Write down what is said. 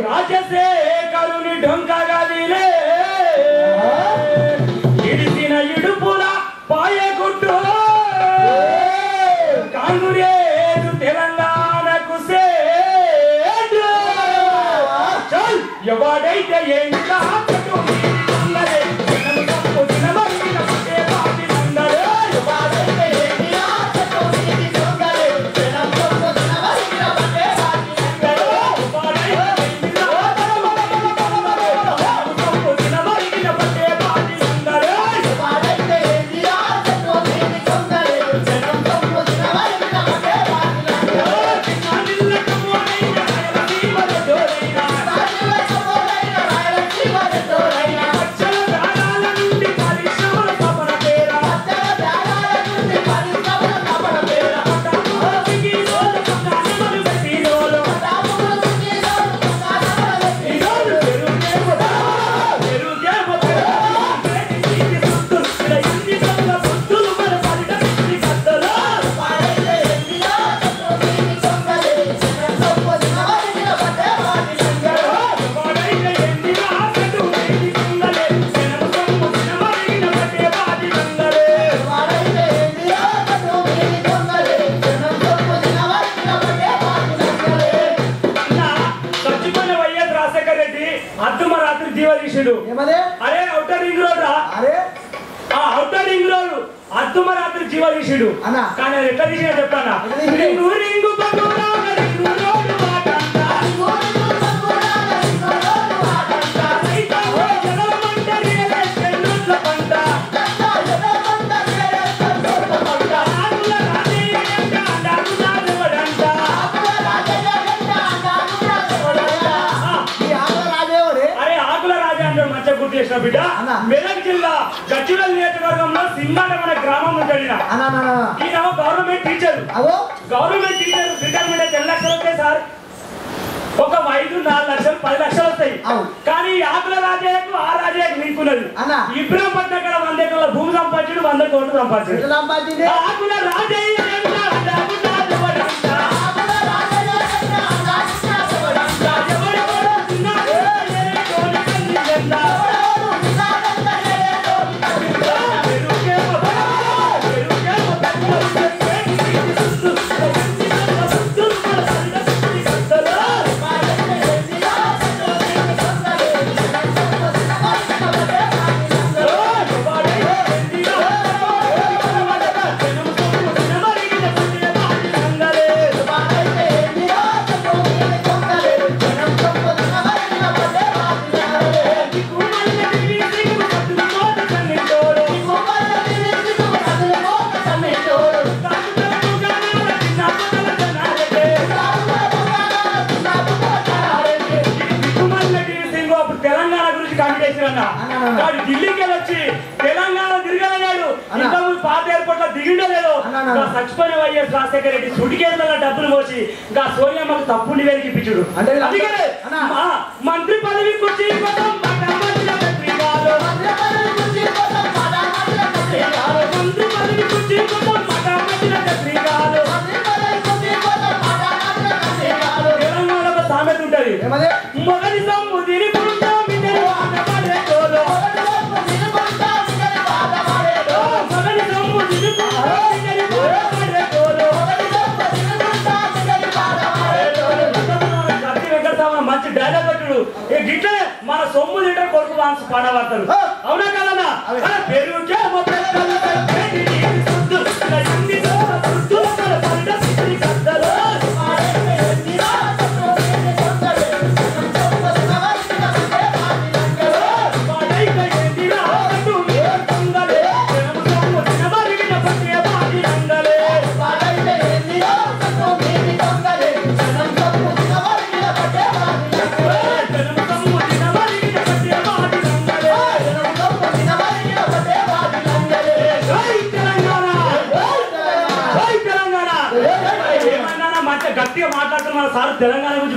రాజశేఖరుని డొంకగదిలే ఇడిసిన ఇడుపుల పాయగుట్టు కాంగ్రెస్ తెలంగాణకు సేటు చల్ ఎవడైతే ఏంటా అరే ఔటర్ రింగ్ రోడ్ రా అరే ఆ ఔటర్ రింగ్ రోడ్ అద్దుమరాత్రి జీవదీశుడు కానీ అది ఎట్లా తీసినా చెప్తానా రింగు రింగు బంగురా రింగు రోడ్ వాటంట రైతాంగ జనమంట రియలే చెల్లుట్ల పంట ఆకుల రాజయ్యంట అండాకులాడవడంట అరే ఆకుల రాజా అంటే మంచిగా గుర్తు చేసిన బిడ్డ మెదక్ జిల్లా గజ్వేల్ నియోజకవర్గంలో సింగారమనే గ్రామం ఉంటాడు ఈయన గవర్నమెంట్ టీచర్ రిటైర్మెంట్ 10 లక్షలు వస్తాయి సార్ ఒక 5, 4 లక్షలు 10 లక్షలు వస్తాయి కానీ ఆకుల రాజయ్యకు ఆ రాజయ్యకు నీకున్నది ఇబ్రాంపట్నం కాడ 100 ఎకరాల భూమి సంపాదించాడు 100 కోట్లు సంపాదించాడు ఆకుల రాజయ్య ఢిల్లీకి వచ్చి తెలంగాణ తిరగలన్నాడు ఇంతకుముందు పాత ఎయిర్పోర్ట్ లో దిగిండలేదు చచ్చిపోయిన వైఎస్ రాజశేఖర రెడ్డి సుడికేసుల డబ్బులు పోసి ఇంకా సోనియమ్మకు తప్పుని వెలికి ఇప్పించుడు మంత్రి పదవి కుర్చీ కోసం తెలంగాణకు సామెత ఉంటది మొదటి సొమ్ము తిరుగుంటా మంచి డైలాగ్ కట్టుడు గిట్లే మన సొమ్ము తింటే కొడుకు వాన్స్ పాడబడతారు అవునా కదన్నా పెరుగే గట్టిగా మాట్లాడుతున్నారు సార్ తెలంగాణ గురించి